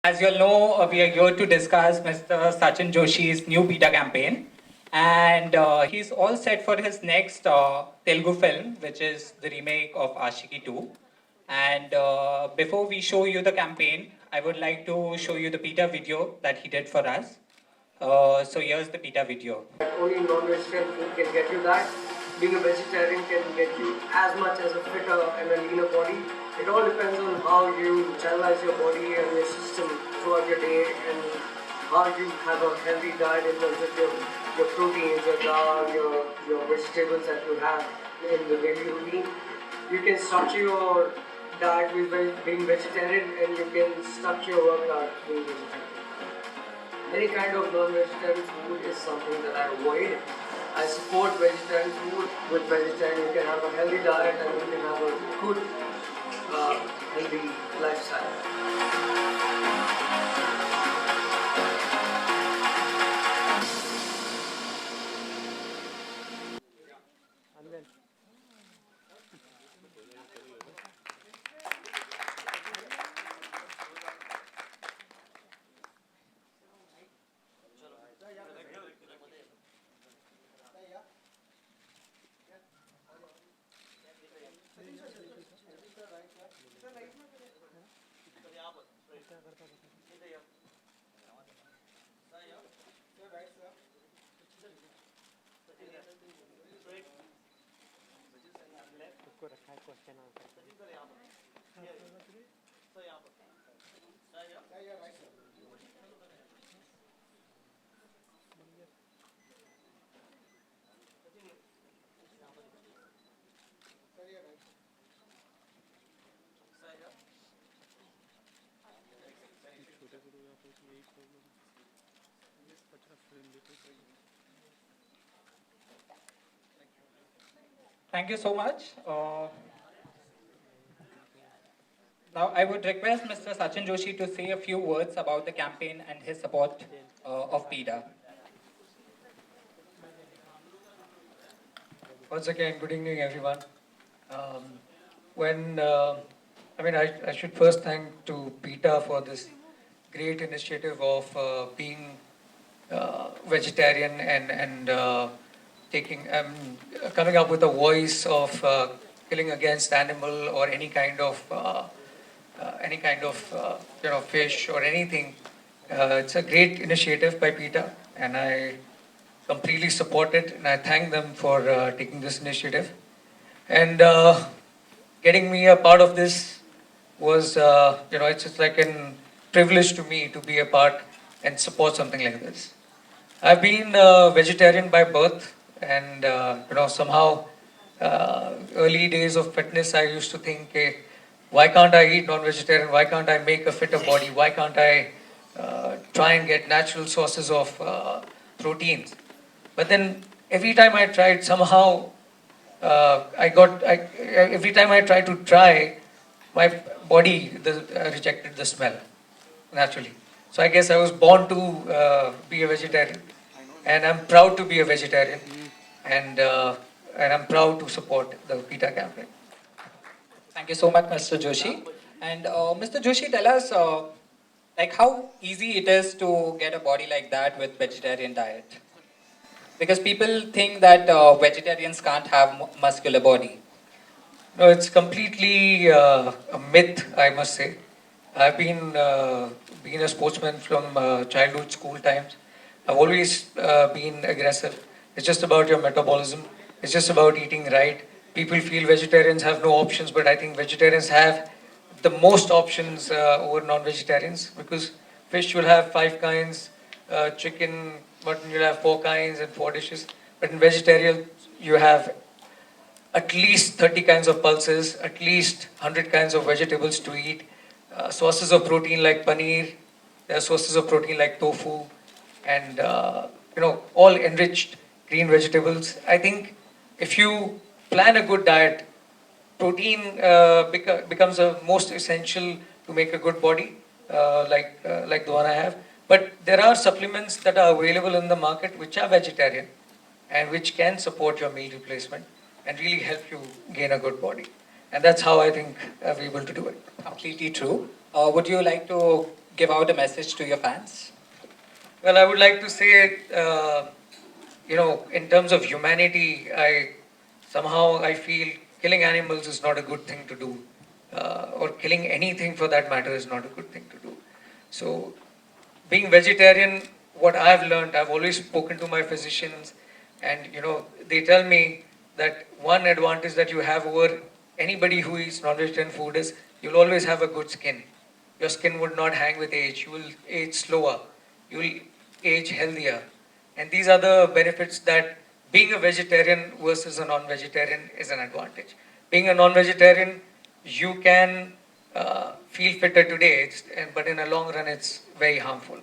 As you all know, we are here to discuss Mr. Sachin Joshi's new beta campaign. And he's all set for his next Telugu film, which is the remake of Ashiki 2. And before we show you the campaign, I would like to show you the beta video that he did for us. So here's the beta video. Only non-vegetarian food can get you that. Being a vegetarian can get you as much as a fitter and a leaner body. It all depends on how you channelize your body and your system throughout your day and how you have a healthy diet in terms of your proteins, your dal, your vegetables that you have in the daily routine. You can structure your diet with being vegetarian and you can structure your workout being vegetarian. Any kind of non-vegetarian food is something that I avoid. I support vegetarian food. With vegetarian, you can have a healthy diet and you can have a good, healthy lifestyle. Thank you so much. Now, I would request Mr. Sachin Joshi to say a few words about the campaign and his support of PETA. Once again, good evening, everyone. Um, when I should first thank to PETA for this great initiative of being vegetarian and taking coming up with a voice of killing against animal or any kind of fish or anything. It's a great initiative by PETA, and I completely support it, and I thank them for taking this initiative. And getting me a part of this was, it's just like a privilege to me to be a part and support something like this. I've been vegetarian by birth, and somehow early days of fitness, I used to think, hey, why can't I eat non-vegetarian? Why can't I make a fitter body? Why can't I try and get natural sources of proteins? But then every time I tried, somehow every time I tried to try, my body rejected the smell naturally. So I guess I was born to be a vegetarian, and I'm proud to be a vegetarian, and I'm proud to support the PETA campaign. Thank you so much, Mr. Joshi. And Mr. Joshi, tell us like how easy it is to get a body like that with vegetarian diet. Because people think that vegetarians can't have muscular body. No, it's completely a myth, I must say. I've been a sportsman from childhood, school times. I've always been aggressive. It's just about your metabolism. It's just about eating right. People feel vegetarians have no options, but I think vegetarians have the most options over non-vegetarians, because fish will have five kinds, chicken, mutton you'll have four kinds and four dishes. But in vegetarian, you have at least 30 kinds of pulses, at least 100 kinds of vegetables to eat, sources of protein like paneer, there are sources of protein like tofu, and all enriched green vegetables. I think if you plan a good diet, protein becomes the most essential to make a good body, like the one I have. But there are supplements that are available in the market which are vegetarian and which can support your meal replacement and really help you gain a good body. And that's how I think we're able to do it. Completely true. Would you like to give out a message to your fans? Well, I would like to say, in terms of humanity, I feel killing animals is not a good thing to do, or killing anything for that matter is not a good thing to do. So, being vegetarian, what I've learned, I've always spoken to my physicians, and they tell me that one advantage that you have over anybody who eats non-vegetarian food is you'll always have a good skin. Your skin would not hang with age. You will age slower. You will age healthier. And these are the benefits that being a vegetarian versus a non-vegetarian is an advantage. Being a non-vegetarian, you can feel fitter today, but in a long run, it's very harmful.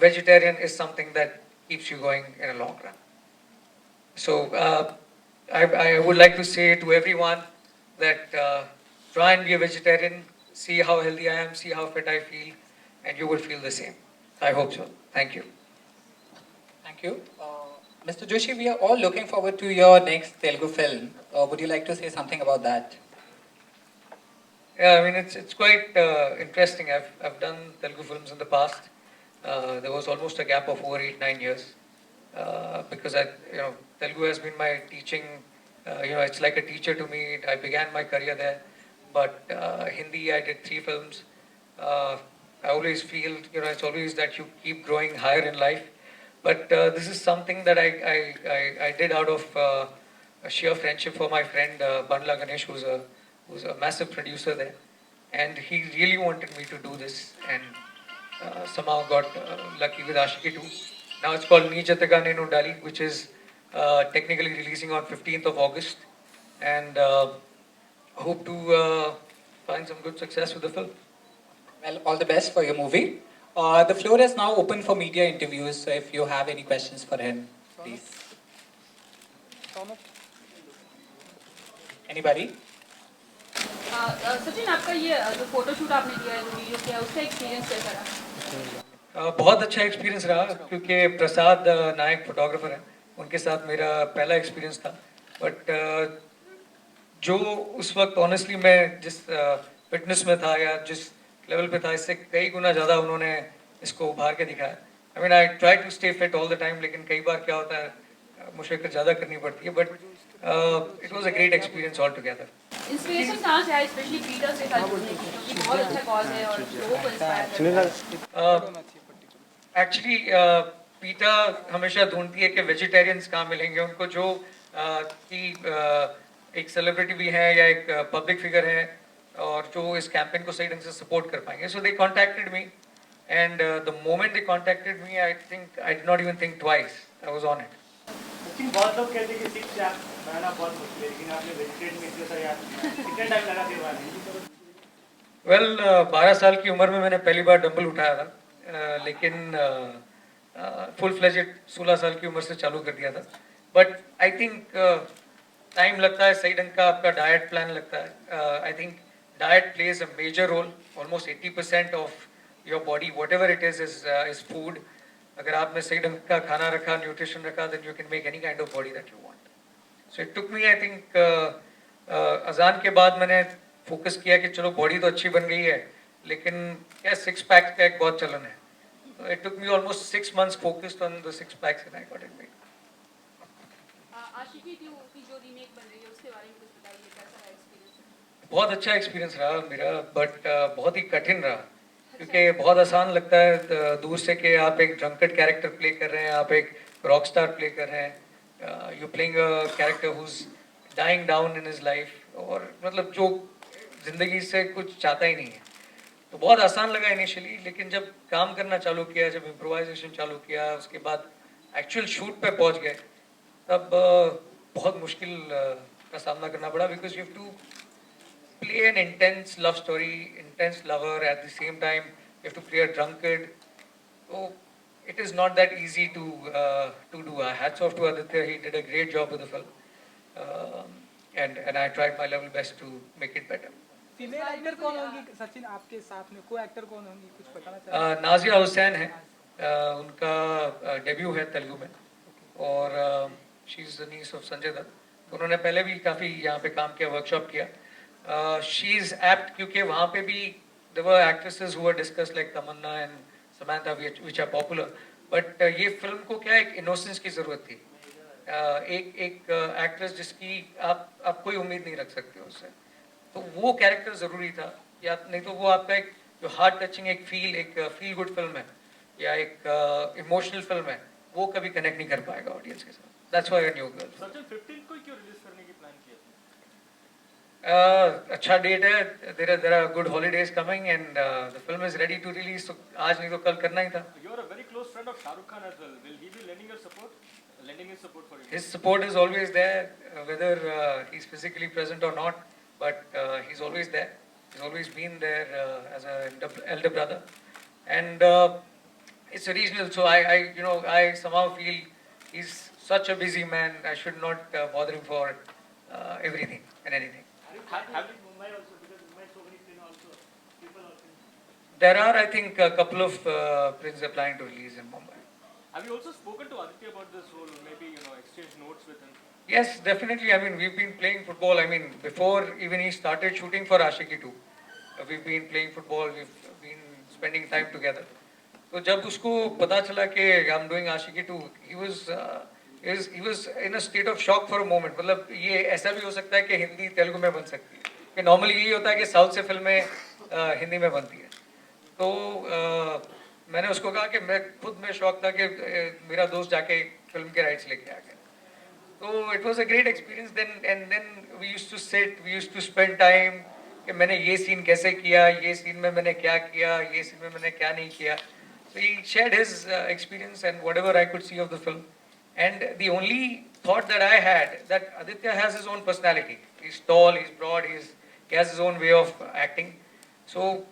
Vegetarian is something that keeps you going in a long run. So I would like to say to everyone that try and be a vegetarian, see how healthy I am, see how fit I feel, and you will feel the same. I hope so. Thank you. Thank you. Mr. Joshi, we are all looking forward to your next Telugu film. Would you like to say something about that? Yeah, I mean it's quite interesting. I've done Telugu films in the past. There was almost a gap of over 8-9 years because Telugu has been my teaching. It's like a teacher to me. I began my career there, but Hindi I did 3 films. I always feel it's always that you keep growing higher in life. But this is something that I did out of a sheer friendship for my friend Bandla Ganesh, who's a massive producer there, and he really wanted me to do this, and somehow got lucky with Ashiki 2. Now it's called Ni Jataka Nenu Dali, which is technically releasing on 15th of August, and hope to find some good success with the film. Well, all the best for your movie. The floor is now open for media interviews, so if you have any questions for him, please. Anybody? Sachin आपका ये जो photoshoot आपने किया है जो video किया उसका experience कैसा रहा? बहुत अच्छा एक्सपीरियंस रहा क्योंकि प्रसाद नायक फोटोग्राफर हैं, उनके साथ मेरा पहला एक्सपीरियंस था, बट जो उस वक्त ऑनेस्टली मैं जिस फिटनेस में था या जिस लेवल पे था, इससे कई गुना ज़्यादा उन्होंने इसको उभार के दिखाया. I mean I try to stay fit all the time, लेकिन कई बार क्या होता है मुश्किल ज़्यादा करनी पड़ती है, but it was a great experience all together. Inspiration कहाँ से आई स्पेशली पीटर से साथ जुड़ने की, क्योंकि बहुत अच्छा कॉज है और लोगों को इंस्पायर करता है. एक्चुअली पीटर हमेशा ढूंढती है कि वेजिटेरियंस कहाँ मिलेंगे उनको, जो कि एक सेलिब्रिटी भी है या एक पब्लिक फिगर है और जो इस कैंपेन को सही ढंग से सपोर्ट कर पाएंगे. So they contacted me, and the moment they contacted me, I did not even think twice, I was on it. लेकिन बहुत लोग कहते हैं कि सिक्स पैक बनाना बहुत मुश्किल है, लेकिन आपने वेजिटेरियन में इतना यार कितना टाइम लगा फिर बनाने? वेल 12 साल की उम्र में मैंने पहली बार डंबल उठाया था, लेकिन फुल फ्लेजेड 16 साल की उम्र से चालू कर दिया था. बट आई थिंक टाइम लगता है, सही ढंग का आपका डाइट प्लान लगता है. I think diet plays a major role. Almost 80% of your body whatever it is food. अगर आपने सही ढंग का खाना रखा, न्यूट्रिशन रखा, then you can make any kind of body that you want. So it took me, I think अजान के बाद मैंने फोकस किया कि चलो बॉडी तो अच्छी बन गई है, लेकिन क्या 6 पैक का एक बहुत चलन है. It took me almost 6 months focused on the 6 packs and I got it made. आशिकी 2 की जो रीमेक बन रही है उसके बारे में कुछ बताइए, कैसा रहा एक्सपीरियंस? बहुत अच्छा एक्सपीरियंस रहा मेरा, बट बहुत ही कठिन रहा, क्योंकि बहुत आसान लगता है दूर से कि आप एक ड्रंकर्ड कैरेक्टर प्ले कर रहे हैं, आप एक रॉक स्टार प्ले कर रहे हैं, you playing a character who is dying down in his life, और मतलब जो जिंदगी से कुछ चाहता ही नहीं है. तो बहुत आसान लगा इनिशियली, लेकिन जब काम करना चालू किया, जब इम्प्रोवाइजेशन चालू किया, उसके बाद एक्चुअल शूट पे पहुंच गए, तब बहुत मुश्किल का सामना करना पड़ा, because you have to play an intense love story, intense lover, at the same time you have to play a drunkard. So it is not that easy to do. Hats off to Aditya, he did a great job with the film, and I tried my level best to make it better. Female actor कौन होंगी सचिन आपके साथ में, को actor कौन होंगी, कुछ बताना चाहिए? नाजिया हुसैन है, उनका डेब्यू है तेलुगु में, और she is the niece of Sanjay Dutt. उन्होंने पहले भी काफ़ी यहाँ पे काम किया, वर्कशॉप किया. शी इज़ एप्ट, क्योंकि वहाँ पे भी there were actresses who were discussed like Tamanna and Samantha, which are popular. But ये फिल्म को क्या एक innocence की जरूरत थी. एक एक्ट्रेस जिसकी आप कोई उम्मीद नहीं रख सकते उससे. तो वो कैरेक्टर जरूरी था. या नहीं तो वो आपका एक जो हार्ट टचिंग एक फील गुड फिल्म है या एक इमोशनल फिल्म है, वो कभी कनेक्ट नहीं कर पाएगा ऑडियंस के साथ. That's why a new girl. Sachin 15 को क्यों रिलीज करने की प्लान किया? अच्छा डेट है. there are good holidays coming and the film is ready to release. तो आज नहीं तो कल करना ही था. You are a very close friend of Shah Rukh Khan as well. Will he be lending his support for you? His support is always there, whether he's physically present or not, but he's always there. He's always been there as an elder brother, and it's a regional. So I somehow feel he's such a busy man. I should not bother him for everything and anything. Have you Mumbai also, because Mumbai so many film also people also. There are, I think, a couple of prints are planning to release in Mumbai. Have you also spoken to Aditya about this role? Maybe exchange notes with him. Yes, definitely. I mean, we've been playing football. I mean, before even he started shooting for Ashiki 2, we've been playing football. We've been spending time together. So जब उसको पता चला कि I'm doing Ashiki 2, he was in a state of shock for a moment. मतलब ये ऐसा भी हो सकता है कि हिंदी तेलुगु में बन सकती है. कि normally यही होता है कि साउथ से फिल्में हिंदी में बनती है. तो मैंने उसको कहा कि मैं खुद में शौक था कि मेरा दोस्त जाके फिल्म के राइट्स लेके आ गया. तो it was a great experience then and then we used to spend time कि मैंने ये सीन कैसे किया, ये सीन में मैंने क्या किया, ये सीन में मैंने क्या नहीं किया. So he shared his experience and whatever I could see of the film. And the only thought that I had, that Aditya has his own personality. He's tall, he's broad, he has his own way of acting. So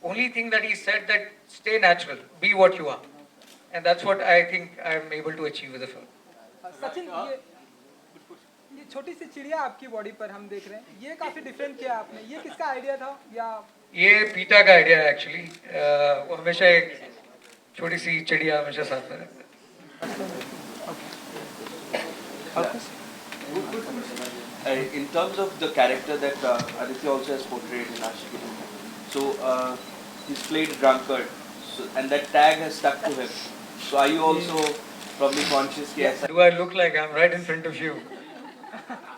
only thing that he said that stay natural, be what you are. And that's what I think I'm able to achieve with the film. Sachin ये छोटी सी चिड़िया आपकी body पर हम देख रहे हैं, ये काफी डिफरेंट किया आपने. ये किसका आइडिया था या ये पीटा का आइडिया है एक्चुअली. वो हमेशा एक छोटी सी चिड़िया हमेशा साथ में रहता है. In terms of the character that Aditya also has portrayed in Ashiki 2, so he's played drunkard, and that tag has stuck to him. So are you also probably conscious? Yes. Do I look like I'm right in front of you?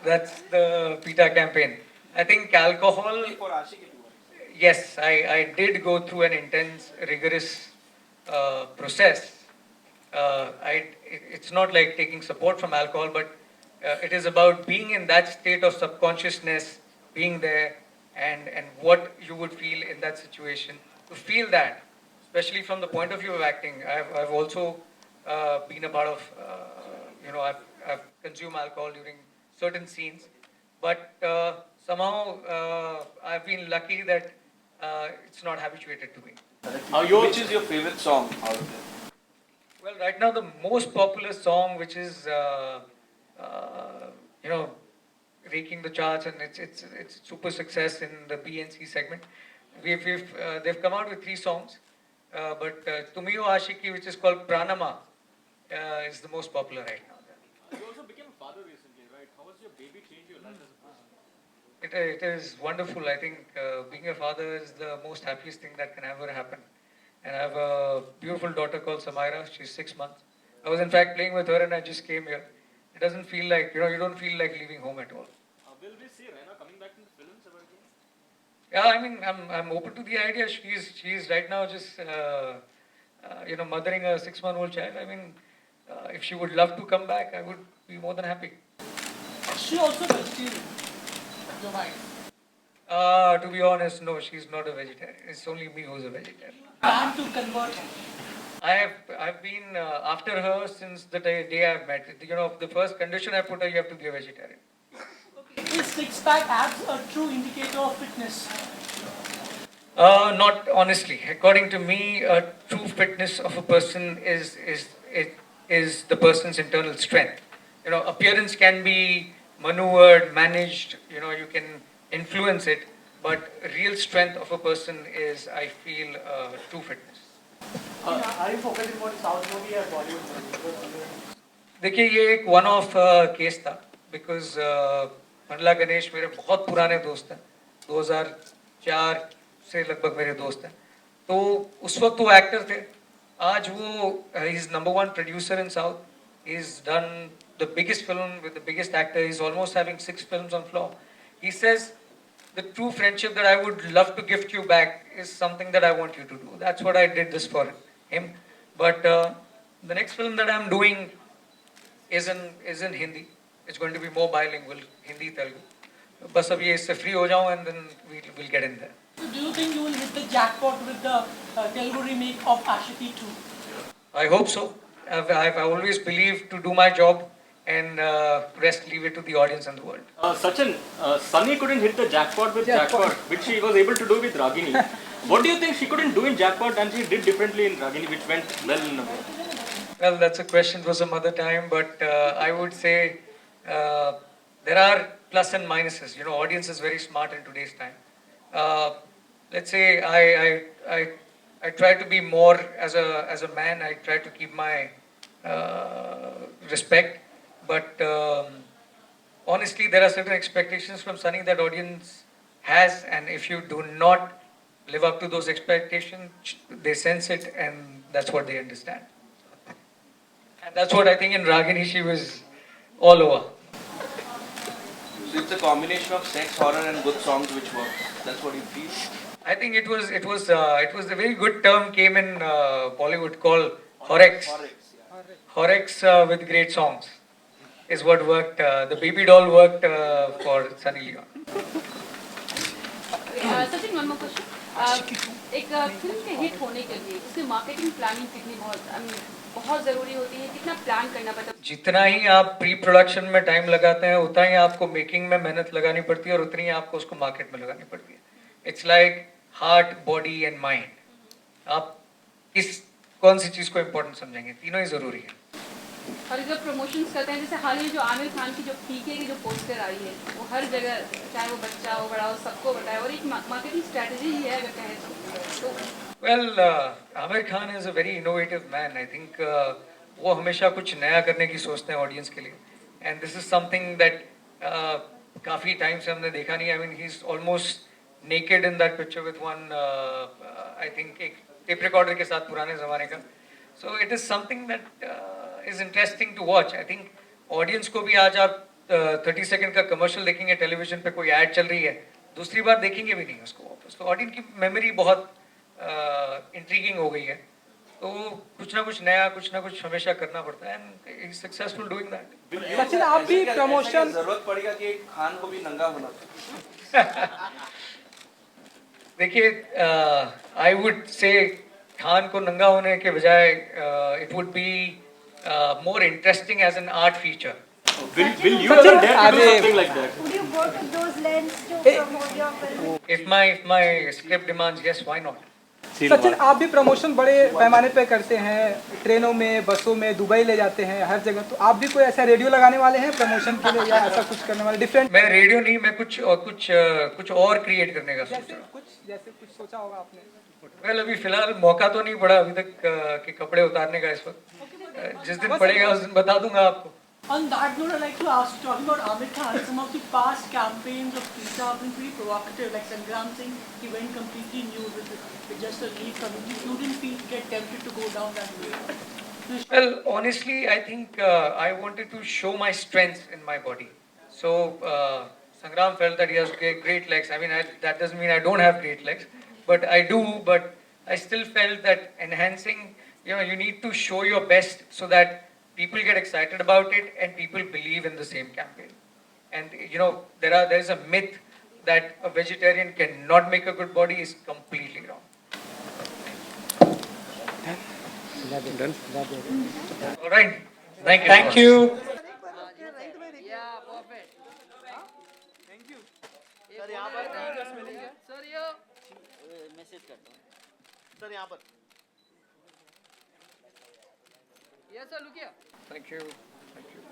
That's the PETA campaign. I think alcohol. For Ashiki 2. Yes, I did go through an intense, rigorous process. It's not like taking support from alcohol, but it is about being in that state of subconsciousness, being there, and what you would feel in that situation. To feel that, especially from the point of view of acting, I've also been a part of, I've consumed alcohol during certain scenes, but somehow I've been lucky that it's not habituated to me. Which is your favorite song out of it? Well, right now the most popular song, which is raking the charts, and it's super success in the B and C segment. They've come out with 3 songs, but Tumiyo Ashiki, which is called Pranama, is the most popular right now. You also became a father recently, right? How has your baby changed your life as a person? It is wonderful. I think being a father is the most happiest thing that can ever happen. And I have a beautiful daughter called Samaira. She's 6 months. I was in fact playing with her and I just came here. It doesn't feel like, you don't feel like leaving home at all. Will we see Raina coming back in the films ever again? Yeah, I mean, I'm open to the idea. She's right now just, mothering a 6-month-old child. I mean, if she would love to come back, I would be more than happy. She also vegetarian, your wife. To be honest, no, she's not a vegetarian. It's only me who's a vegetarian. Plan to convert her. I've been after her since the day I've met. The first condition I put her, you have to be a vegetarian. Okay. Is six-pack abs a true indicator of fitness? Not honestly. According to me, a true fitness of a person is the person's internal strength. Appearance can be maneuvered, managed. You can influence it, but real strength of a person is, I feel, true fitness. Are you focusing on South movie or Bollywood movie? देखिए ये एक one of case था because Mandla Ganesh मेरे बहुत पुराने दोस्त हैं 2004 से लगभग मेरे दोस्त हैं, तो उस वक्त वो एक्टर थे, आज वो is number one producer in south, he's done the biggest film with the biggest actor, he's almost having 6 films on floor. He says the true friendship that I would love to gift you back is something that I want you to do. That's what I did this for him. But the next film that I'm doing is in Hindi. It's going to be more bilingual, Hindi Telugu. बस अब ये इससे free हो जाऊं and then we'll get in there. So do you think you will hit the jackpot with the Telugu remake of Ashiki 2? I hope so. I've always believed to do my job and rest leave it to the audience and the world. Sachin, Sunny couldn't hit the jackpot with jackpot, which she was able to do with Ragini. What do you think she couldn't do in jackpot and she did differently in Ragini, which went well in a way? Well, that's a question for some other time, but I would say there are plus and minuses. You know, audience is very smart in today's time. Let's say I try to be more as a man. I try to keep my respect, but honestly, there are certain expectations from Sunny that audience has, and if you do not live up to those expectations, they sense it, and that's what they understand. And that's what I think in Ragini she was all over. So it's a combination of sex, horror, and good songs which works. That's what you feel. I think it was a very good term came in Bollywood called Horex. Horex with great songs is what worked. The baby doll worked for Sunny Leon. Sachin, one more question. एक film के hit होने के लिए उसकी marketing planning कितनी बहुत ज़रूरी होती है, कितना प्लान करना पड़ता है? जितना ही आप प्री प्रोडक्शन में टाइम लगाते हैं उतना ही आपको मेकिंग में मेहनत लगानी पड़ती है और उतनी ही आपको उसको मार्केट में लगानी पड़ती है. It's like heart, body and mind. आप कौन सी चीज़ को इम्पोर्टेंट समझेंगे? तीनों ही ज़रूरी है. और जब प्रमोशंस करते हैं, जैसे हाल ही जो आमिर खान की जो पीके की जो पोस्टर आई है, वो हर जगह, चाहे वो बच्चा हो बड़ा हो, सबको बताया, और एक मार्केटिंग स्ट्रेटजी ही है अगर कहें तो. Well, Aamir Khan is a very innovative man. I think वो हमेशा कुछ नया करने की सोचते हैं ऑडियंस के लिए, and this is something that काफ़ी टाइम से हमने देखा नहीं. I mean he is almost naked in that picture with one, I think एक टेप रिकॉर्डर के साथ पुराने ज़माने का. So it is something that is interesting to watch. I think audience को भी आज आप 30 सेकंड का कमर्शियल देखेंगे टेलीविजन पे, कोई ऐड चल रही है, दूसरी बार देखेंगे भी नहीं उसको वापस. तो ऑडियंस की मेमोरी बहुत इंट्रीगिंग हो गई है, तो कुछ ना कुछ नया, कुछ ना कुछ हमेशा करना पड़ता है, and is successful doing that. Sachin, आप भी प्रमोशन, जरूरत पड़ेगा कि खान को भी नंगा होना चाहिए. देखिए, आई वुड से खान को नंगा होने के बजाय it would be more interesting as an art feature. Will you ever dare to do something like that? Would you go to those lengths to promote your film? If my script demands, yes, why not? Sachin, आप भी promotion बड़े पैमाने पे करते हैं, ट्रेनों में, बसों में, दुबई ले जाते हैं, हर जगह. तो आप भी कोई ऐसा रेडियो लगाने वाले हैं प्रमोशन के लिए, या ऐसा कुछ करने वाले डिफरेंट? मैं रेडियो नहीं, मैं कुछ और क्रिएट करने का सोच रहा हूँ. जैसे कुछ सोचा होगा आपने? वेल, अभी फिलहाल मौका तो नहीं पड़ा अभी तक कि कपड़े उतारने का इस वक्त. जिस दिन पड़ेगा उस दिन बता दूंगा आपको. On that note, I'd like to ask, talking about Amir Khan, some of the past campaigns of Pizza have been pretty provocative. Like Sangram Singh, he went completely nude with just a lead coming. You didn't get tempted to go down that way? Well, honestly, I think I wanted to show my strengths in my body. So, Sangram felt that he has great legs. I mean, that doesn't mean I don't have great legs, but I do. But I still felt that enhancing, you need to show your best so that people get excited about it and people believe in the same campaign. And there is a myth that a vegetarian cannot make a good body is completely wrong. Done. All right. Thank you. Thank you. Sir यहाँ पर. Thank you. Thank you.